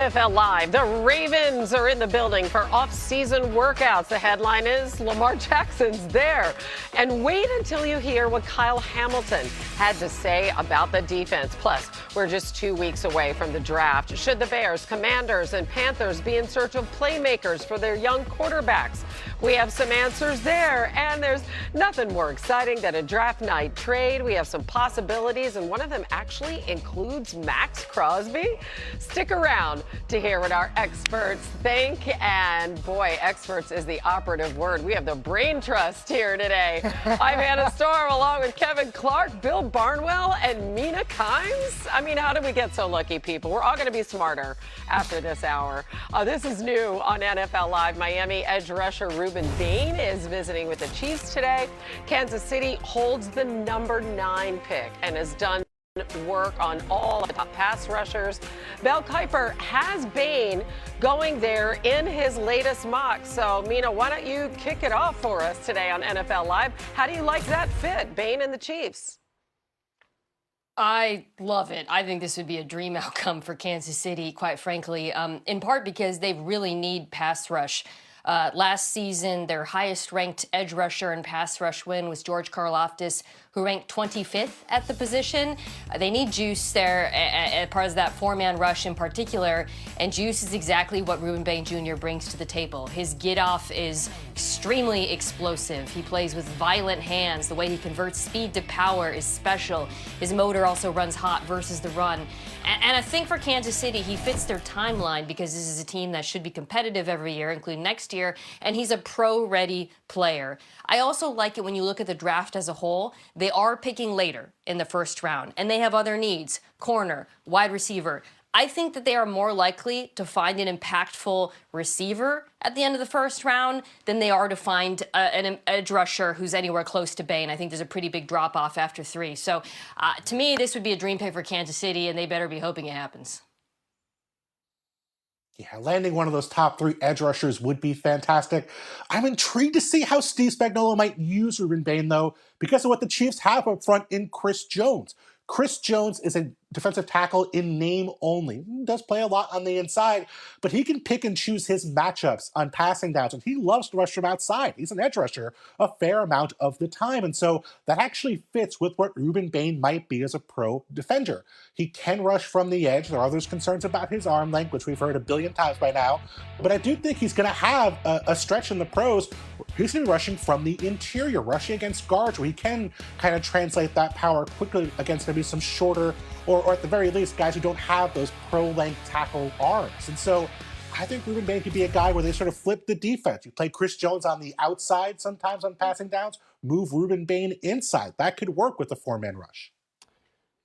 NFL Live. The Ravens are in the building for off-season workouts. The headline is Lamar Jackson's there. And wait until you hear what Kyle Hamilton had to say about the defense. Plus, we're just 2 weeks away from the draft. Should the Bears, Commanders, and Panthers be in search of playmakers for their young quarterbacks? We have some answers there, and there's nothing more exciting than a draft night trade. We have some possibilities, and one of them actually includes Maxx Crosby. Stick around to hear what our experts think. And boy, experts is the operative word. We have the brain trust here today. I'm Hannah Storm along with Kevin Clark, Bill Barnwell, and Mina Kimes. I mean, how did we get so lucky, people? We're all going to be smarter after this hour. This is new on NFL Live. Miami edge rusher Rueben Bain is visiting with the Chiefs today. Kansas City holds the number 9 pick and has done work on all the top pass rushers. Mel Kiper has Bain going there in his latest mock. So, Mina, why don't you kick it off for us today on NFL Live? How do you like that fit, Bain and the Chiefs? I love it. I think this would be a dream outcome for Kansas City, quite frankly, in part because they really need pass rush. Last season, their highest-ranked edge rusher and pass rush win was George Karlaftis, who ranked 25th at the position. They need juice there as part of that four-man rush in particular, and juice is exactly what Rueben Bain Jr. brings to the table. His get-off is extremely explosive. He plays with violent hands. The way he converts speed to power is special. His motor also runs hot versus the run. And I think for Kansas City, he fits their timeline because this is a team that should be competitive every year, including next year, and he's a pro-ready player. I also like it when you look at the draft as a whole. They are picking later in the first round, and they have other needs, corner, wide receiver. I think that they are more likely to find an impactful receiver at the end of the first round than they are to find an edge rusher who's anywhere close to Bain. I think there's a pretty big drop-off after 3. So to me, this would be a dream pick for Kansas City, and they better be hoping it happens. Yeah, landing one of those top 3 edge rushers would be fantastic. I'm intrigued to see how Steve Spagnuolo might use Rueben Bain, though, because of what the Chiefs have up front in Chris Jones. Chris Jones is a defensive tackle in name only. He does play a lot on the inside, but he can pick and choose his matchups on passing downs, and he loves to rush from outside. He's an edge rusher a fair amount of the time, and so that actually fits with what Rueben Bain might be as a pro defender. He can rush from the edge. There are those concerns about his arm length, which we've heard a billion times by now, but I do think he's going to have a stretch in the pros. He's going to be rushing from the interior, rushing against guards, where he can kind of translate that power quickly against maybe some shorter or at the very least, guys who don't have those pro-length tackle arms. And so I think Rueben Bain could be a guy where they sort of flip the defense. You play Chris Jones on the outside sometimes on passing downs, move Rueben Bain inside. That could work with the four-man rush.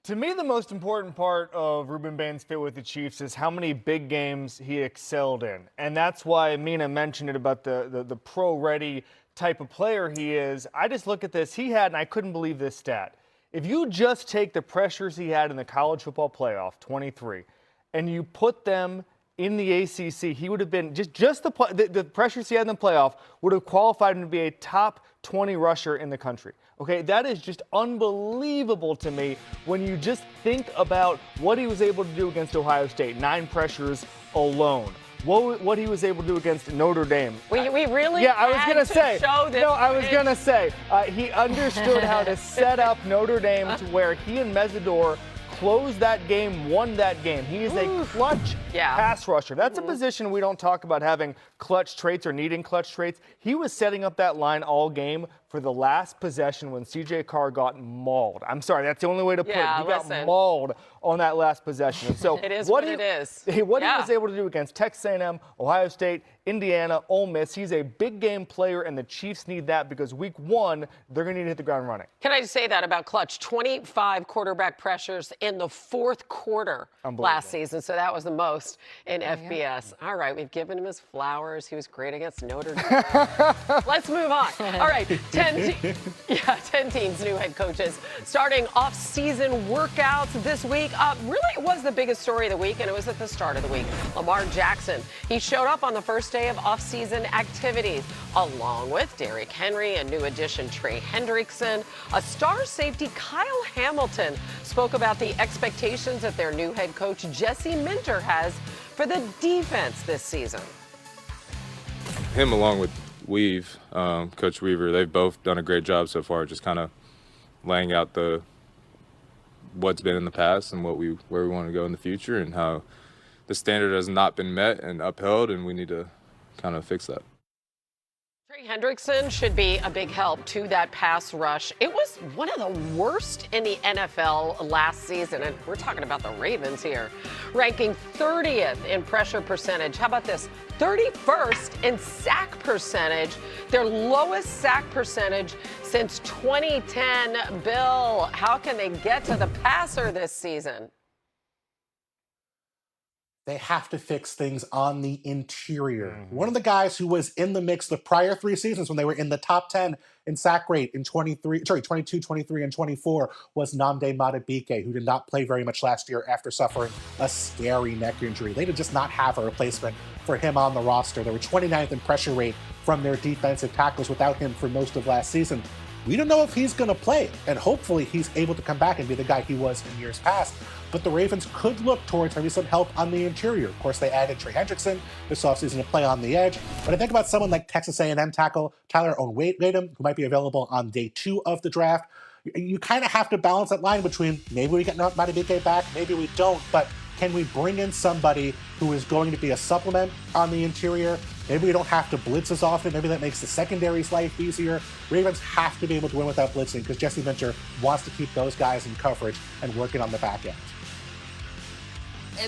To me, the most important part of Rueben Bain's fit with the Chiefs is how many big games he excelled in. And that's why Mina mentioned it about the pro-ready type of player he is. I just look at this. He had, and I couldn't believe this stat, if you just take the pressures he had in the college football playoff, 23, and you put them in the ACC, he would have been, just the pressures he had in the playoff would have qualified him to be a top 20 rusher in the country. Okay, that is just unbelievable to me when you just think about what he was able to do against Ohio State, 9 pressures alone. What he was able to do against Notre Dame. We really yeah, I was gonna say. Show this no, I was going to say. He understood how to set up Notre Dame to where he and Mesidor closed that game, won that game. He is a clutch pass rusher. That's a position we don't talk about having clutch traits or needing clutch traits. He was setting up that line all game for the last possession when C.J. Carr got mauled. I'm sorry, that's the only way to put it. He got mauled on that last possession. So it is what it is. What he was able to do against Texas A&M, Ohio State, Indiana, Ole Miss, he's a big game player, and the Chiefs need that because week 1, they're going to need to hit the ground running. Can I just say that about clutch? 25 quarterback pressures in the 4th quarter last season, so that was the most in FBS. All right, we've given him his flowers. He was great against Notre Dame. Let's move on. All right, 10 teams, new head coaches, starting off-season workouts this week. Really, it was the biggest story of the week, and it was at the start of the week. Lamar Jackson, he showed up on the first day of off-season activities, along with Derrick Henry and new addition Trey Hendrickson. A star safety, Kyle Hamilton, spoke about the expectations that their new head coach Jesse Minter has for the defense this season? Him along with Coach Weaver, they've both done a great job so far, just kind of laying out what's been in the past and where we want to go in the future, and how the standard has not been met and upheld, and we need to kind of fix that. Trey Hendrickson should be a big help to that pass rush. It was one of the worst in the NFL last season, and we're talking about the Ravens here, ranking 30th in pressure percentage. How about this? 31st in sack percentage, their lowest sack percentage since 2010. Bill, how can they get to the passer this season? They have to fix things on the interior. One of the guys who was in the mix the prior 3 seasons when they were in the top 10 in sack rate in 22, 23, and 24 was Nnamdi Madubuike, who did not play very much last year after suffering a scary neck injury. They did just not have a replacement for him on the roster. They were 29th in pressure rate from their defensive tackles without him for most of last season. We don't know if he's going to play, and hopefully he's able to come back and be the guy he was in years past. But the Ravens could look towards maybe some help on the interior. Of course, they added Trey Hendrickson this offseason to play on the edge. But I think about someone like Texas A&M tackle Tyler Onwuatem, who might be available on day 2 of the draft. You kind of have to balance that line between maybe we get Madubuike back, maybe we don't, but can we bring in somebody who is going to be a supplement on the interior? Maybe we don't have to blitz as often. Maybe that makes the secondary's life easier. Ravens have to be able to win without blitzing because Jesse Minter wants to keep those guys in coverage and working on the back end.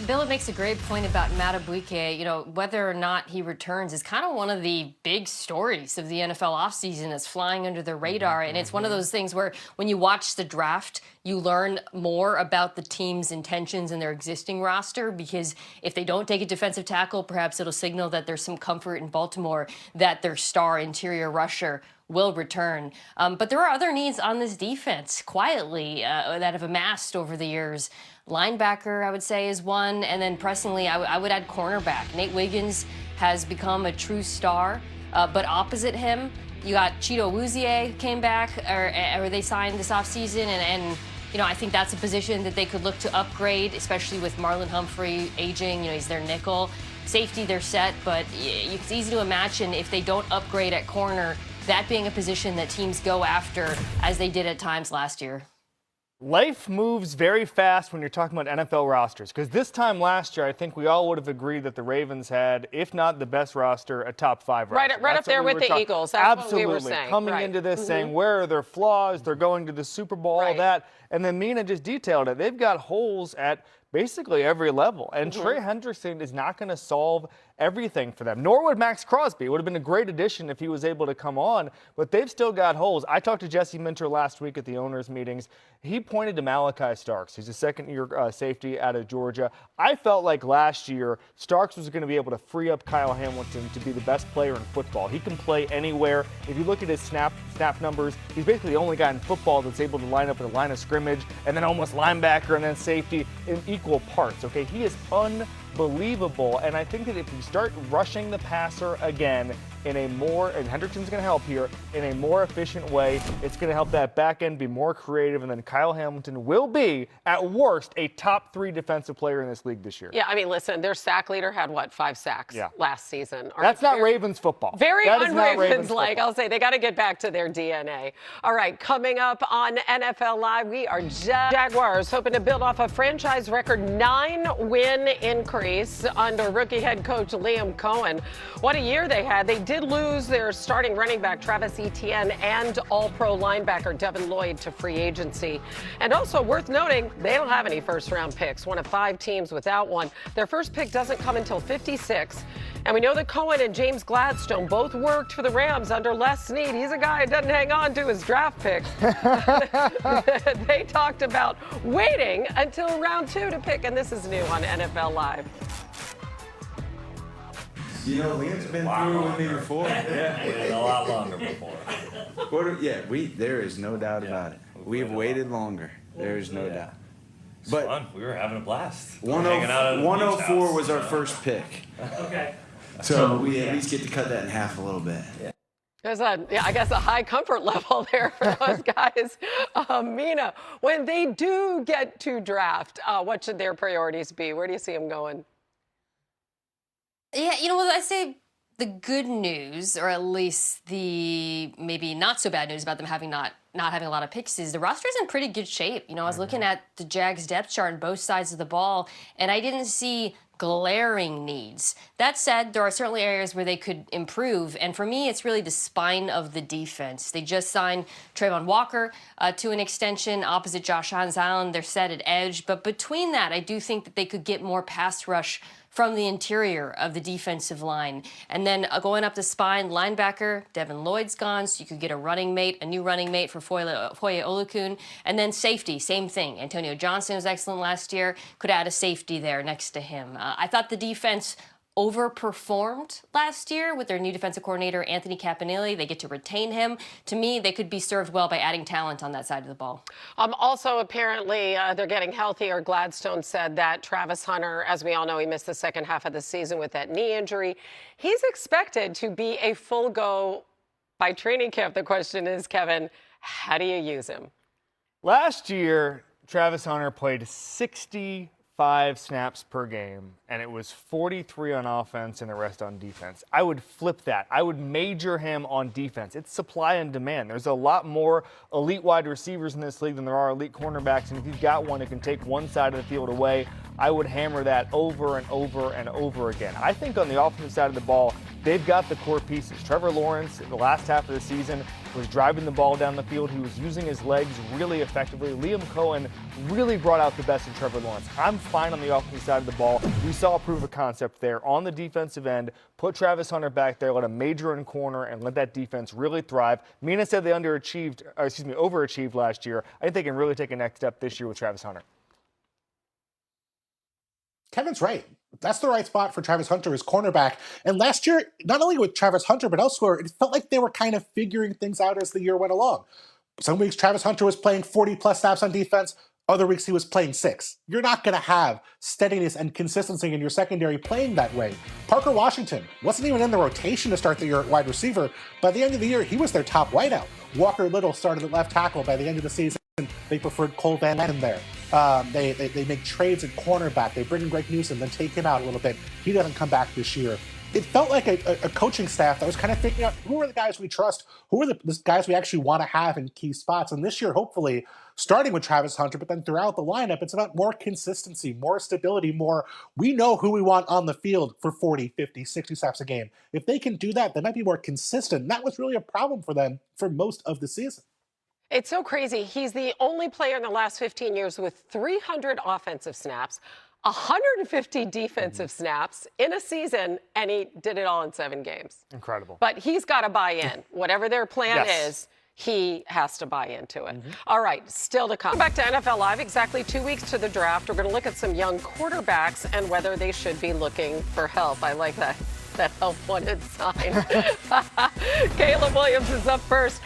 Bill makes a great point about Madubuike. You know, whether or not he returns is kind of one of the big stories of the NFL offseason that's flying under the radar. And it's one of those things where when you watch the draft, you learn more about the team's intentions and their existing roster, because if they don't take a defensive tackle, perhaps it'll signal that there's some comfort in Baltimore that their star interior rusher will return. But there are other needs on this defense quietly that have amassed over the years. Linebacker, I would say, is one, and then pressingly, I would add cornerback. Nate Wiggins has become a true star, but opposite him, you got Chido Awuzie, who came back, or they signed this offseason, and you know, I think that's a position that they could look to upgrade, especially with Marlon Humphrey aging. You know, he's their nickel. Safety, they're set, but it's easy to imagine if they don't upgrade at corner, that being a position that teams go after, as they did at times last year. Life moves very fast when you're talking about NFL rosters, because this time last year, I think we all would have agreed that the Ravens had, if not the best roster, a top 5 roster. Right up there with the Eagles. That's Absolutely. what we were saying. Coming into this saying, where are their flaws? They're going to the Super Bowl, all that. And then Mina just detailed it. They've got holes at basically every level. And Trey Hendrickson is not going to solve everything for them, nor would Maxx Crosby. It would have been a great addition if he was able to come on, but they've still got holes. I talked to Jesse Minter last week at the owners' meetings. He pointed to Malachi Starks. He's a second-year safety out of Georgia. I felt like last year Starks was going to be able to free up Kyle Hamilton to be the best player in football. He can play anywhere. If you look at his snap numbers, he's basically the only guy in football that's able to line up at the line of scrimmage and then almost linebacker and then safety in equal parts. Okay, he is unbelievable, and I think that if you start rushing the passer again in a more, and Hendrickson's going to help here, in a more efficient way, it's going to help that back end be more creative, and then Kyle Hamilton will be, at worst, a top 3 defensive player in this league this year. Yeah, I mean, listen, their sack leader had, what, 5 sacks last season? That's not Ravens football. Very un-Ravens-like. I'll say they got to get back to their DNA. All right, coming up on NFL Live, we are Jaguars hoping to build off a franchise record 9-win increase under rookie head coach Liam Cohen. What a year they had. They did lose their starting running back Travis Etienne and all-pro linebacker Devin Lloyd to free agency. And also worth noting, they don't have any first-round picks, one of 5 teams without one. Their first pick doesn't come until 56. And we know that Cohen and James Gladstone both worked for the Rams under Les Snead. He's a guy who doesn't hang on to his draft picks. They talked about waiting until round 2 to pick, and this is new on NFL Live. You know, Liam's been through with me before. Waited a lot longer before. There is no doubt about it. We've waited longer. There is no doubt. But fun. We were having a blast. 104 was our first pick. Okay. So we at least get to cut that in half a little bit. Yeah. There's I guess a high comfort level there for those guys. Mina, when they do get to draft, what should their priorities be? Where do you see them going? I say the good news, or at least the maybe not so bad news about them not having a lot of picks, is the roster's in pretty good shape. I was looking at the Jags depth chart on both sides of the ball, and I didn't see glaring needs. That said, there are certainly areas where they could improve, and for me, it's really the spine of the defense. They just signed Trayvon Walker to an extension opposite Josh Allen. They're set at edge, but between that, I do think that they could get more pass rush from the interior of the defensive line. And then going up the spine, linebacker, Devin Lloyd's gone, so you could get a new running mate for Foye Olukun. And then safety, same thing. Antonio Johnson was excellent last year, could add a safety there next to him. I thought the defense overperformed last year with their new defensive coordinator, Anthony Caponelli. They get to retain him. To me, they could be served well by adding talent on that side of the ball. Also, apparently, they're getting healthier. Gladstone said that Travis Hunter, as we all know, he missed the second half of the season with that knee injury. He's expected to be a full go by training camp. The question is, Kevin, how do you use him? Last year, Travis Hunter played 65 snaps per game, and it was 43 on offense and the rest on defense. I would flip that. I would major him on defense. It's supply and demand. There's a lot more elite wide receivers in this league than there are elite cornerbacks, and if you've got one who can take one side of the field away, I would hammer that over and over and over again. I think on the offensive side of the ball, they've got the core pieces. Trevor Lawrence, the last half of the season, was driving the ball down the field. He was using his legs really effectively. Liam Cohen really brought out the best in Trevor Lawrence. I'm fine on the offensive side of the ball. We saw a proof of concept there on the defensive end. Put Travis Hunter back there, let him major in corner, and let that defense really thrive. Mina said they overachieved last year. I think they can really take a next step this year with Travis Hunter. Kevin's right. That's the right spot for Travis Hunter as cornerback. And last year, not only with Travis Hunter, but elsewhere, it felt like they were kind of figuring things out as the year went along. Some weeks Travis Hunter was playing 40-plus snaps on defense. Other weeks he was playing 6. You're not going to have steadiness and consistency in your secondary playing that way. Parker Washington wasn't even in the rotation to start the year at wide receiver. By the end of the year, he was their top wideout. Walker Little started at left tackle. By the end of the season, they preferred Cole Van Lannon there. They make trades at cornerback. They bring in Greg Newsom, then take him out a little bit. He doesn't come back this year. It felt like a coaching staff that was kind of figuring out who are the guys we trust, who are the guys we actually want to have in key spots. And this year, hopefully, starting with Travis Hunter, but then throughout the lineup, it's about more consistency, more stability, more we know who we want on the field for 40, 50, 60 snaps a game. If they can do that, they might be more consistent. And that was really a problem for them for most of the season. It's so crazy. He's the only player in the last 15 years with 300 offensive snaps, 150 defensive snaps in a season, and he did it all in 7 games. Incredible. But he's got to buy in. Whatever their plan is, he has to buy into it. All right, still to come. Back to NFL Live, exactly 2 weeks to the draft. We're going to look at some young quarterbacks and whether they should be looking for help. I like that help wanted sign. Caleb Williams is up first.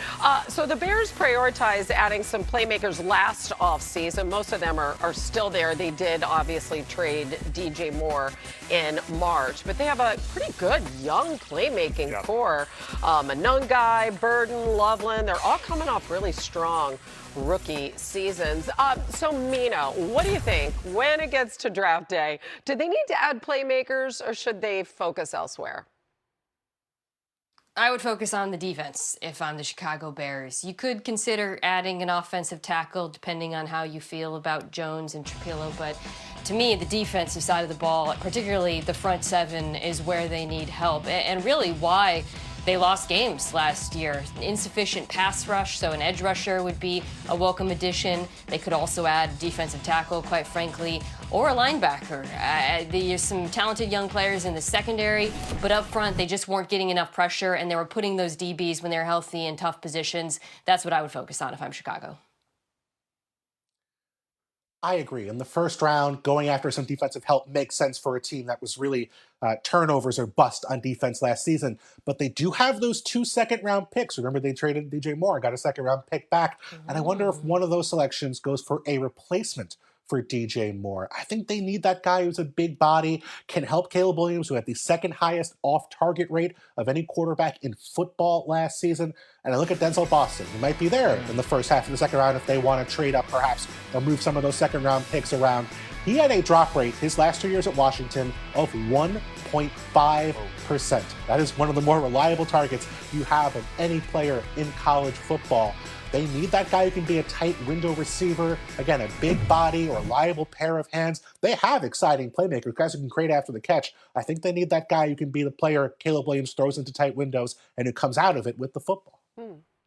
So the Bears prioritized adding some playmakers last offseason. Most of them are still there. They did obviously trade DJ Moore in March, but they have a pretty good young playmaking core. Manungai, Burden, Loveland, they're all coming off really strong rookie seasons. So Mina, what do you think when it gets to draft day? Do they need to add playmakers or should they focus elsewhere? I would focus on the defense if I'm the Chicago Bears. You could consider adding an offensive tackle depending on how you feel about Jones and Trapillo, but to me, the defensive side of the ball, particularly the front 7, is where they need help, and really why they lost games last year. Insufficient pass rush, so an edge rusher would be a welcome addition. They could also add defensive tackle, quite frankly, or a linebacker. There's some talented young players in the secondary, but up front, they just weren't getting enough pressure, and they were putting those DBs when they're healthy in tough positions. That's what I would focus on if I'm Chicago. I agree. In the first round, going after some defensive help makes sense for a team that was really turnovers or bust on defense last season. But they do have those 2 second-round picks. Remember, they traded DJ Moore, got a second-round pick back. And I wonder if one of those selections goes for a replacement for DJ Moore. I think they need that guy who's a big body, can help Caleb Williams, who had the second highest off-target rate of any quarterback in football last season. And I look at Denzel Boston. He might be there in the first half of the second round if they want to trade up perhaps or move some of those second-round picks around. He had a drop rate his last 2 years at Washington of 0.5%. That is one of the more reliable targets you have of any player in college football. They need that guy who can be a tight window receiver. Again, a big body or reliable pair of hands. They have exciting playmakers, guys who can create after the catch. I think they need that guy who can be the player Caleb Williams throws into tight windows and who comes out of it with the football.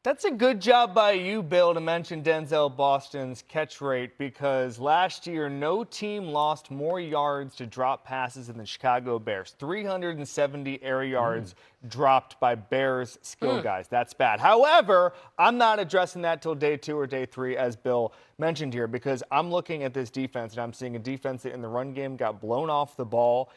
That's a good job by you, Bill, to mention Denzel Boston's catch rate, because last year no team lost more yards to drop passes than the Chicago Bears. 370 air yards dropped by Bears skill guys. That's bad. However, I'm not addressing that till day 2 or day 3, as Bill mentioned here, because I'm looking at this defense and I'm seeing a defense that in the run game got blown off the ball.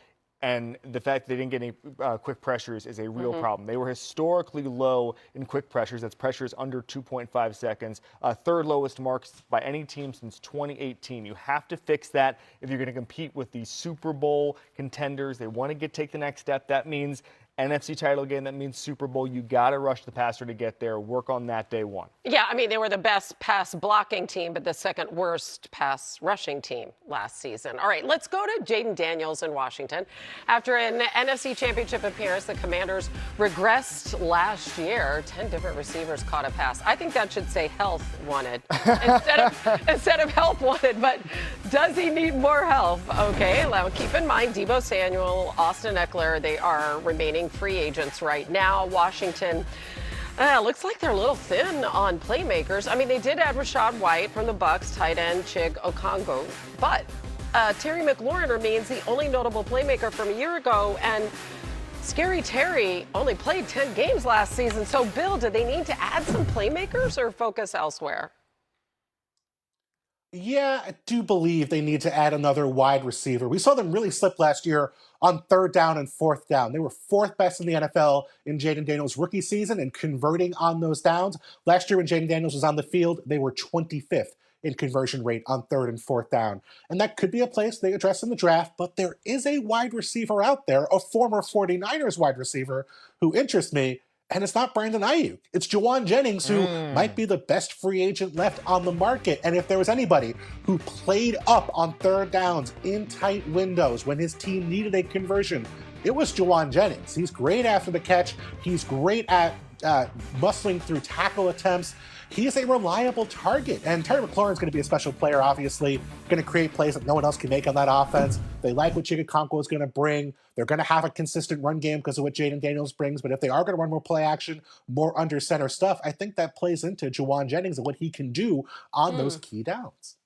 And the fact that they didn't get any quick pressures is a real problem. They were historically low in quick pressures. That's pressures under 2.5 seconds. Third lowest marks by any team since 2018. You have to fix that if you're going to compete with the Super Bowl contenders. They want to take the next step. That means NFC title game. That means Super Bowl. You got to rush the passer to get there. Work on that day 1. Yeah, I mean, they were the best pass blocking team, but the second worst pass rushing team last season. All right, let's go to Jaden Daniels in Washington. After an NFC Championship appearance, the Commanders regressed last year. 10 different receivers caught a pass. I think that should say health wanted instead of health wanted, but does he need more help? Okay, now keep in mind Deebo Samuel, Austin Eckler, they are remaining free agents right now. Washington looks like they're a little thin on playmakers. I mean, they did add Rashad White from the Bucs, tight end Chig Okongo, but Terry McLaurin remains the only notable playmaker from a year ago, and Scary Terry only played 10 games last season. So, Bill, do they need to add some playmakers or focus elsewhere? Yeah, I do believe they need to add another wide receiver. We saw them really slip last year on 3rd down and 4th down. They were 4th best in the NFL in Jaden Daniels' rookie season and converting on those downs. Last year when Jaden Daniels was on the field, they were 25th in conversion rate on 3rd and 4th down. And that could be a place they address in the draft, but there is a wide receiver out there, a former 49ers wide receiver, who interests me. And it's not Brandon Ayuk. It's Juwan Jennings, who might be the best free agent left on the market. And if there was anybody who played up on 3rd downs in tight windows when his team needed a conversion, it was Juwan Jennings. He's great after the catch. He's great at muscling through tackle attempts. He's a reliable target. And Terry McLaurin is going to be a special player, obviously, going to create plays that no one else can make on that offense. They like what Chig Okonkwo is going to bring. They're going to have a consistent run game because of what Jaden Daniels brings. But if they are going to run more play action, more under center stuff, I think that plays into Juwan Jennings and what he can do on those key downs.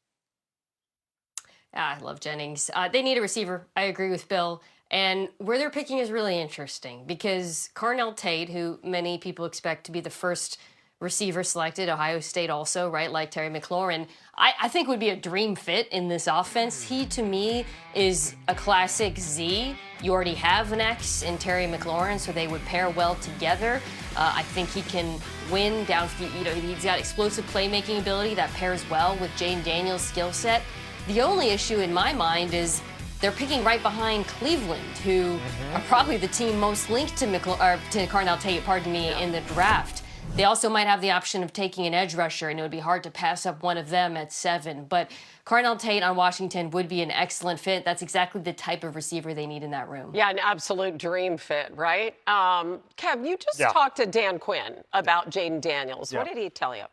I love Jennings. They need a receiver. I agree with Bill. And where they're picking is really interesting because Carnell Tate, who many people expect to be the first receiver selected, Ohio State also, right, like Terry McLaurin, I think would be a dream fit in this offense. He, to me, is a classic Z. You already have an X in Terry McLaurin, so they would pair well together. I think he can win down, he's got explosive playmaking ability that pairs well with Jaden Daniels' skill set. The only issue in my mind is they're picking right behind Cleveland, who are probably the team most linked to Carnell Tate, in the draft. They also might have the option of taking an edge rusher, and it would be hard to pass up one of them at 7. But Carnell Tate on Washington would be an excellent fit. That's exactly the type of receiver they need in that room. Yeah, an absolute dream fit, right? Kev, you just talked to Dan Quinn about Jaden Daniels. What did he tell you?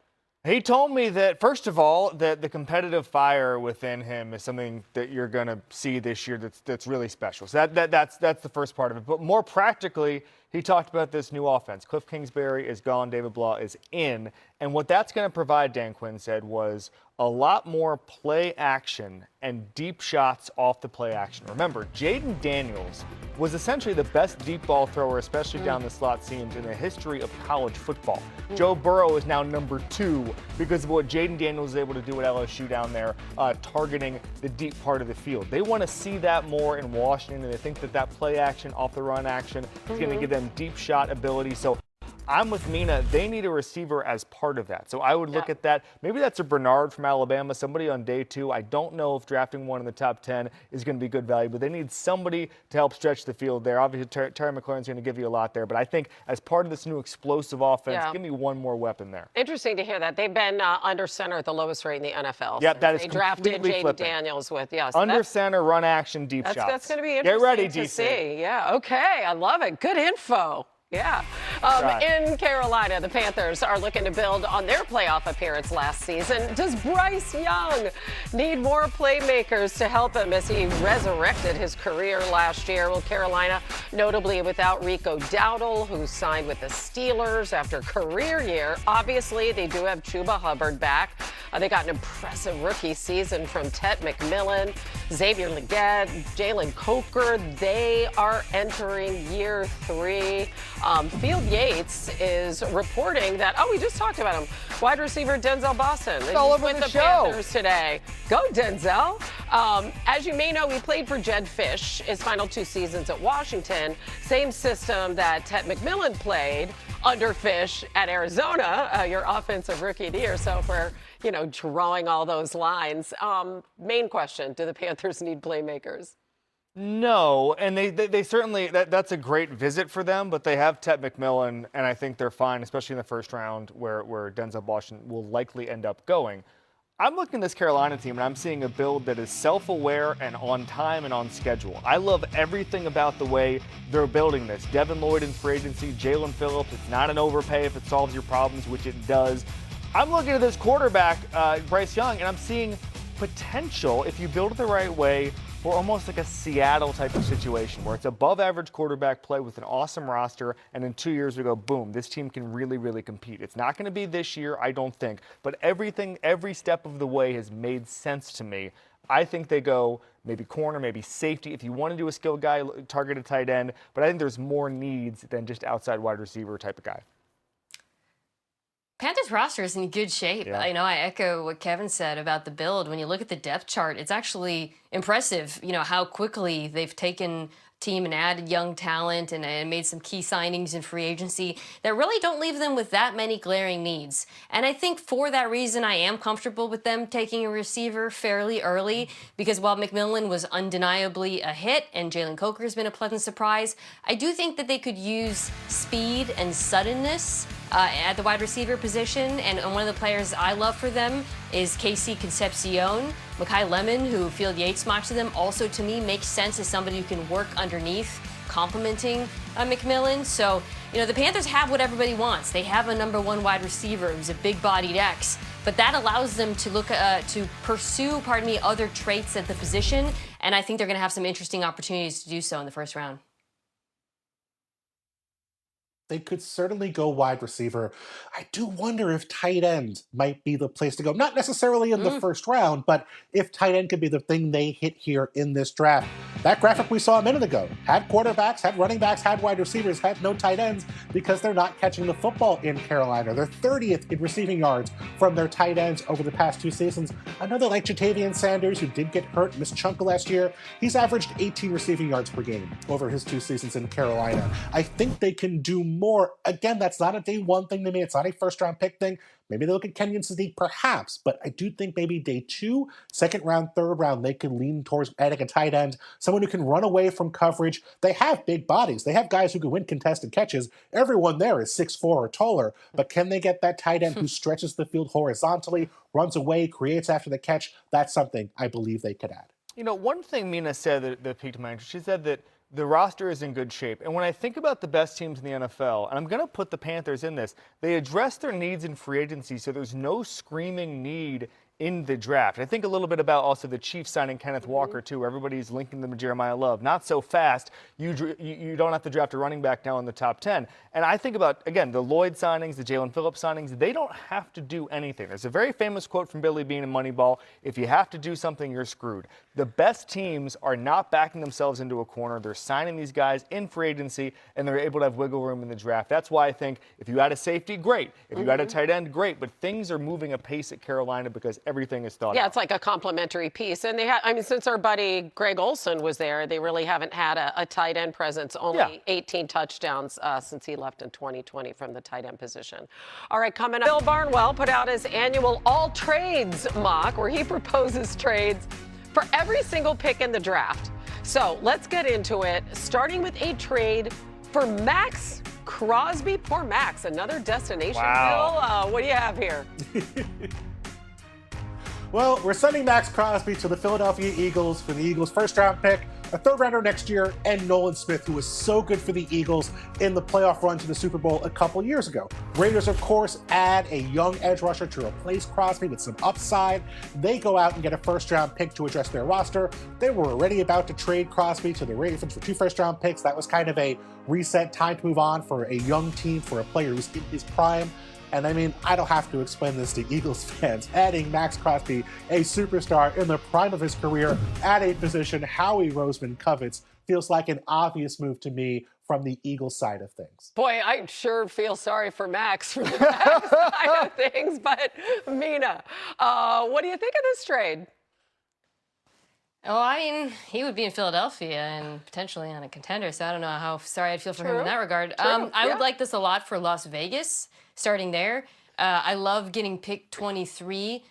He told me that, first of all, that the competitive fire within him is something that you're going to see this year that's really special. So that's the first part of it. But more practically, he talked about this new offense. Cliff Kingsbury is gone. David Blah is in. And what that's going to provide, Dan Quinn said, was a lot more play action and deep shots off the play action. Remember, Jaden Daniels was essentially the best deep ball thrower, especially down the slot seams, in the history of college football. Joe Burrow is now number 2 because of what Jaden Daniels is able to do at LSU down there, targeting the deep part of the field. They want to see that more in Washington, and they think that play action, off the run action is going to give them deep shot ability. So I'm with Mina. They need a receiver as part of that. So I would look at that. Maybe that's a Bernard from Alabama, somebody on day 2. I don't know if drafting one in the top 10 is going to be good value, but they need somebody to help stretch the field there. Obviously, Terry McLaurin's going to give you a lot there, but I think as part of this new explosive offense, give me one more weapon there. Interesting to hear that. They've been under center at the lowest rate in the NFL. Yep, that is they drafted Jaden Daniels with, under center, run action, deep shots. That's going to be interesting Get ready, to DC. see. Yeah, okay. I love it. Good info. Yeah. In Carolina, the Panthers are looking to build on their playoff appearance last season. Does Bryce Young need more playmakers to help him as he resurrected his career last year? Well, Carolina, notably without Rico Dowdle, who signed with the Steelers after career year. Obviously, they do have Chuba Hubbard back. They got an impressive rookie season from Tet McMillan, Xavier Legette, Jalen Coker. They are entering year 3. Field Yates is reporting that, we just talked about him, wide receiver Denzel Boston. He's all over with the show. Panthers today. Go, Denzel. As you may know, he played for Jed Fish his final 2 seasons at Washington. Same system that Tet McMillan played under Fish at Arizona, your offensive rookie of the year. So if we're, drawing all those lines, main question, do the Panthers need playmakers? No, and they certainly, that's a great visit for them, but they have Tet McMillan, and I think they're fine, especially in the first round where Denzel Boston will likely end up going. I'm looking at this Carolina team, and I'm seeing a build that is self-aware and on time and on schedule. I love everything about the way they're building this. Devin Lloyd in free agency, Jalen Phillips, it's not an overpay if it solves your problems, which it does. I'm looking at this quarterback, Bryce Young, and I'm seeing potential, if you build it the right way, for almost like a Seattle type of situation where it's above average quarterback play with an awesome roster, and in 2 years we go, boom, this team can really, really compete. It's not going to be this year, I don't think, but every step of the way has made sense to me. I think they go maybe corner, maybe safety. If you want to do a skilled guy, target a tight end, but I think there's more needs than just outside wide receiver type of guy. Panthers roster is in good shape. Yeah. I echo what Kevin said about the build. When you look at the depth chart, it's actually impressive, how quickly they've taken team and added young talent and made some key signings in free agency that really don't leave them with that many glaring needs. And I think for that reason, I am comfortable with them taking a receiver fairly early, because while McMillan was undeniably a hit and Jalen Coker has been a pleasant surprise, I do think that they could use speed and suddenness at the wide receiver position. And one of the players I love for them is Casey Concepcion. Mekhi Lemon, who Field Yates mocked to them, also to me makes sense as somebody who can work underneath, complementing McMillan. So, the Panthers have what everybody wants. They have a number 1 wide receiver who's a big-bodied X, but that allows them to look to pursue, other traits at the position, and I think they're going to have some interesting opportunities to do so in the first round. They could certainly go wide receiver. I do wonder if tight end might be the place to go. Not necessarily in the first round, but if tight end could be the thing they hit here in this draft. That graphic we saw a minute ago had quarterbacks, had running backs, had wide receivers, had no tight ends because they're not catching the football in Carolina. They're 30th in receiving yards from their tight ends over the past 2 seasons. Another like Jatavian Sanders, who did get hurt, missed chunk last year, he's averaged 18 receiving yards per game over his 2 seasons in Carolina. I think they can do more. Again, that's not a day 1 thing to me. It's not a first-round pick thing. Maybe they look at Kenyon Sadiq, perhaps, but I do think maybe day 2, second round, third round, they can lean towards adding a tight end, someone who can run away from coverage. They have big bodies. They have guys who can win contested catches. Everyone there is 6'4" or taller, but can they get that tight end who stretches the field horizontally, runs away, creates after the catch? That's something I believe they could add. One thing Mina said that piqued my interest, she said that the roster is in good shape. And when I think about the best teams in the NFL, and I'm going to put the Panthers in this, they address their needs in free agency, so there's no screaming need in the draft. I think a little bit about also the Chiefs signing Kenneth Walker, too. Everybody's linking them to Jeremiah Love. Not so fast. You don't have to draft a running back now in the top 10. And I think about, again, the Lloyd signings, the Jalen Phillips signings. They don't have to do anything. There's a very famous quote from Billy Beane in Moneyball: if you have to do something, you're screwed. the best teams are not backing themselves into a corner. They're signing these guys in free agency, and they're able to have wiggle room in the draft. That's why I think if you add a safety, great. If you add a tight end, great. But things are moving apace at Carolina because everything is thought out. Yeah, it's like a complementary piece. And they have, I mean, since our buddy Greg Olson was there, they really haven't had a tight end presence. Only 18 touchdowns since he left in 2020 from the tight end position. All right, coming up, Bill Barnwell put out his annual all trades mock where he proposes trades for every single pick in the draft. So let's get into it, starting with a trade for Maxx Crosby. Poor Max, another destination. Bill, what do you have here? Well, we're sending Maxx Crosby to the Philadelphia Eagles for the Eagles' first-round pick, a third-rounder next year, and Nolan Smith, who was so good for the Eagles in the playoff run to the Super Bowl a couple years ago. Raiders, of course, add a young edge rusher to replace Crosby with some upside. They go out and get a first-round pick to address their roster. They were already about to trade Crosby to the Ravens for 2 first-round picks. That was kind of a reset, time to move on for a young team, for a player who's in his prime. And I mean, I don't have to explain this to Eagles fans. Adding Maxx Crosby, a superstar in the prime of his career, at a position Howie Roseman covets, feels like an obvious move to me from the Eagles side of things. Boy, I sure feel sorry for Max from the Max side of things. But Mina, what do you think of this trade? Oh, I mean, he would be in Philadelphia and potentially on a contender, so I don't know how sorry I'd feel for him in that regard. I would like this a lot for Las Vegas, starting there. I love getting pick 23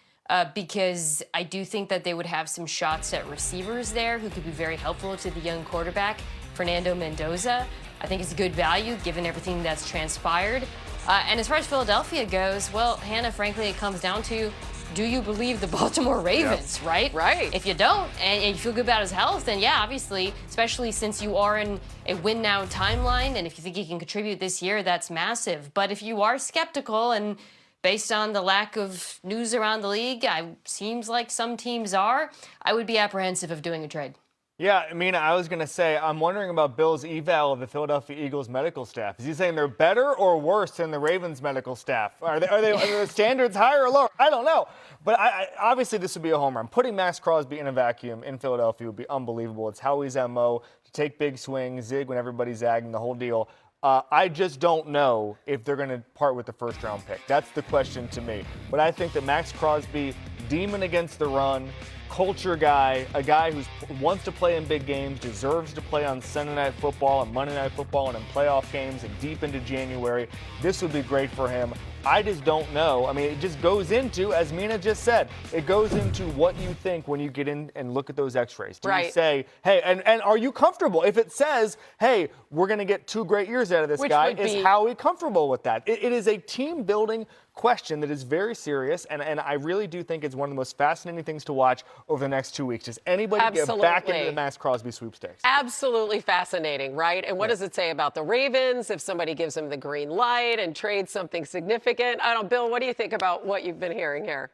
because I do think that they would have some shots at receivers there who could be very helpful to the young quarterback, Fernando Mendoza. I think it's a good value given everything that's transpired. And as far as Philadelphia goes, well, Hannah, frankly, it comes down to, do you believe the Baltimore Ravens, right? Right. If you don't, and you feel good about his health, then yeah, obviously, especially since you are in a win-now timeline, and if you think he can contribute this year, that's massive. But if you are skeptical, and based on the lack of news around the league, seems like some teams are, I would be apprehensive of doing a trade. Yeah, Mina, I was going to say, I'm wondering about Bill's eval of the Philadelphia Eagles medical staff. Is he saying they're better or worse than the Ravens medical staff? Are the standards higher or lower? I don't know. But obviously this would be a home run. Putting Maxx Crosby in a vacuum in Philadelphia would be unbelievable. It's Howie's MO to take big swings, zig when everybody's zagging, the whole deal. I just don't know if they're going to part with the first-round pick. That's the question to me. But I think that Maxx Crosby, demon against the run, culture guy, a guy who wants to play in big games, deserves to play on Sunday Night Football and Monday Night Football and in playoff games and deep into January. This would be great for him. I just don't know. I mean, it just goes into, as Mina just said, it goes into what you think when you get in and look at those x-rays. Do you say, hey, and are you comfortable? If it says, hey, we're going to get 2 great years out of this guy, is Howie comfortable with that? It is a team-building question that is very serious, and I really do think it's one of the most fascinating things to watch over the next 2 weeks. Does anybody get back into the Maxx Crosby sweepstakes? Absolutely fascinating, right? And what does it say about the Ravens if somebody gives them the green light and trades something significant? I don't know, Bill, what do you think about what you've been hearing here?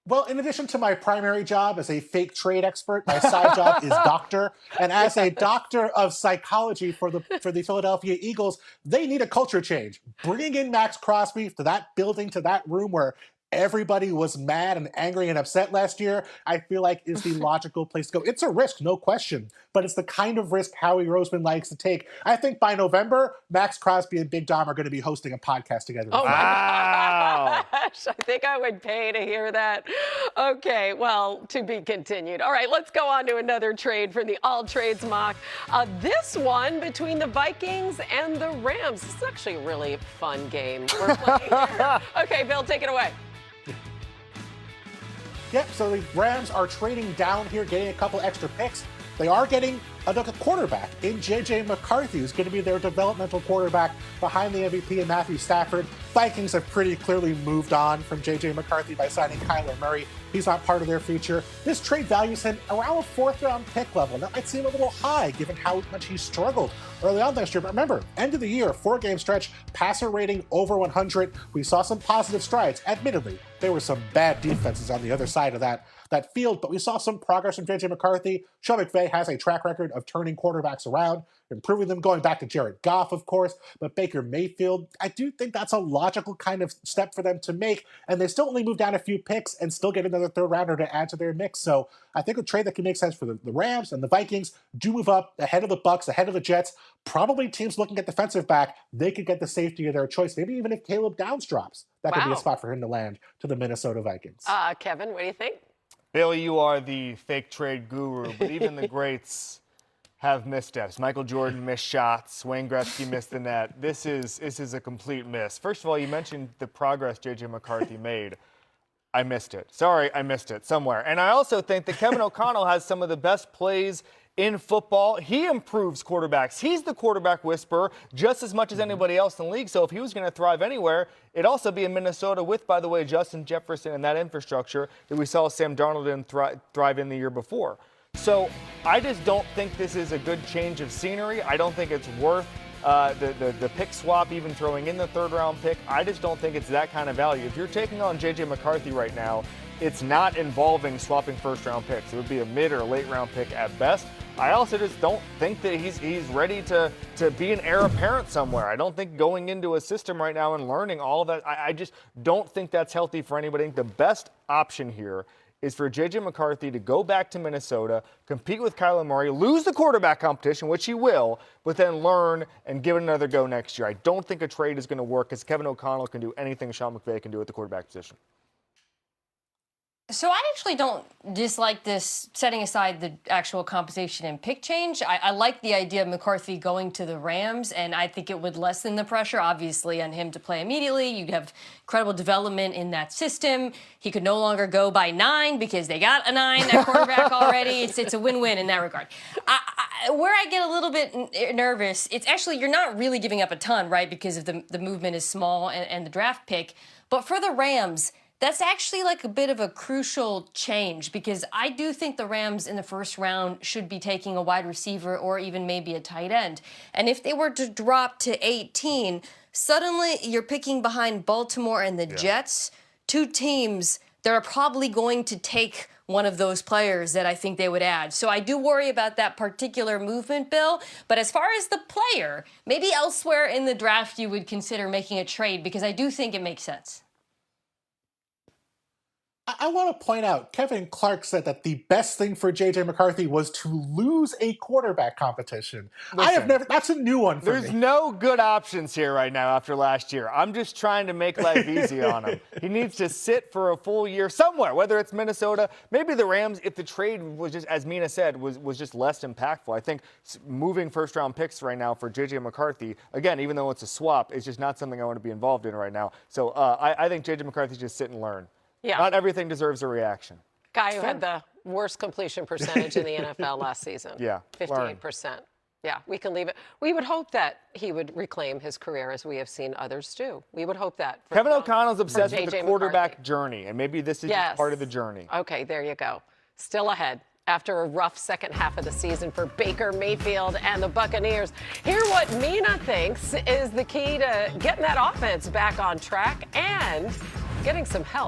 Well, in addition to my primary job as a fake trade expert, my side job is doctor. And as a doctor of psychology for the Philadelphia Eagles, they need a culture change. Bringing in Maxx Crosby to that building, to that room where everybody was mad and angry and upset last year, I feel like is the logical place to go. It's a risk, no question, but it's the kind of risk Howie Roseman likes to take. I think by November, Maxx Crosby and Big Dom are going to be hosting a podcast together. Oh, my gosh. I think I would pay to hear that. Okay, well, to be continued. All right, let's go on to another trade from the All Trades mock. This one between the Vikings and the Rams. This is actually a really fun game we're playing here. Okay, Bill, take it away. Yep, so the Rams are trading down here, getting a couple extra picks. They are getting a quarterback in J.J. McCarthy, who's going to be their developmental quarterback behind the MVP and Matthew Stafford. Vikings have pretty clearly moved on from J.J. McCarthy by signing Kyler Murray. He's not part of their future. This trade values him around a 4th-round pick level. That might seem a little high given how much he struggled early on last year. But remember, end of the year, 4-game stretch, passer rating over 100. We saw some positive strides. Admittedly, there were some bad defenses on the other side of that that field, but we saw some progress from J.J. McCarthy. Sean McVay has a track record of turning quarterbacks around, improving them, going back to Jared Goff, of course, but Baker Mayfield, I do think that's a logical kind of step for them to make, and they still only move down a few picks and still get another third rounder to add to their mix. So I think a trade that can make sense for the Rams and the Vikings do move up ahead of the Bucs, ahead of the Jets. Probably teams looking at defensive back, they could get the safety of their choice. Maybe even if Caleb Downs drops, that could be a spot for him to land to the Minnesota Vikings. Kevin, what do you think? Bailey, you are the fake trade guru, but even the greats have missteps. Michael Jordan missed shots. Wayne Gretzky missed the net. This is a complete miss. First of all, you mentioned the progress J.J. McCarthy made. I missed it. Sorry, I missed it somewhere. And I also think that Kevin O'Connell has some of the best plays in football. He improves quarterbacks. He's the quarterback whisperer just as much as anybody else in the league. So if he was going to thrive anywhere, it'd also be in Minnesota with, by the way, Justin Jefferson and that infrastructure that we saw Sam Darnold thrive in the year before. So I just don't think this is a good change of scenery. I don't think it's worth the pick swap, even throwing in the third-round pick. I just don't think it's that kind of value. If you're taking on J.J. McCarthy right now, it's not involving swapping first-round picks. It would be a mid- or late-round pick at best. I also just don't think that he's ready to be an heir apparent somewhere. I don't think going into a system right now and learning all of that, I just don't think that's healthy for anybody. I think the best option here is for J.J. McCarthy to go back to Minnesota, compete with Kyler Murray, lose the quarterback competition, which he will, but then learn and give it another go next year. I don't think a trade is going to work because Kevin O'Connell can do anything Sean McVay can do at the quarterback position. So I actually don't dislike this, setting aside the actual compensation and pick change. I like the idea of McCarthy going to the Rams, and I think it would lessen the pressure, obviously, on him to play immediately. You'd have incredible development in that system. He could no longer go by 9 because they got a 9 at quarterback already. It's a win-win in that regard. Where I get a little bit nervous, it's actually you're not really giving up a ton, right, because of the movement is small and the draft pick. But for the Rams, that's actually like a bit of a crucial change because I do think the Rams in the first round should be taking a wide receiver or even maybe a tight end. And if they were to drop to 18, suddenly you're picking behind Baltimore and the Jets, two teams that are probably going to take one of those players that I think they would add. So I do worry about that particular movement, Bill. But as far as the player, maybe elsewhere in the draft you would consider making a trade because I do think it makes sense. I want to point out, Kevin Clark said that the best thing for J.J. McCarthy was to lose a quarterback competition. Listen, that's a new one for me. There's no good options here right now after last year. I'm just trying to make life easy on him. He needs to sit for a full year somewhere, whether it's Minnesota, maybe the Rams, if the trade was just, as Mina said, was just less impactful. I think moving first-round picks right now for J.J. McCarthy, again, even though it's a swap, is just not something I want to be involved in right now. So I think J.J. McCarthy just sit and learn. Yeah. Not everything deserves a reaction. Guy who had the worst completion percentage in the NFL last season. Yeah. 58%. Yeah, we can leave it. We would hope that he would reclaim his career as we have seen others do. We would hope that. Kevin O'Connell's obsessed with the quarterback journey, and maybe this is just part of the journey. Okay, there you go. Still ahead. After a rough second half of the season for Baker Mayfield and the Buccaneers. Hear what Mina thinks is the key to getting that offense back on track and getting some help.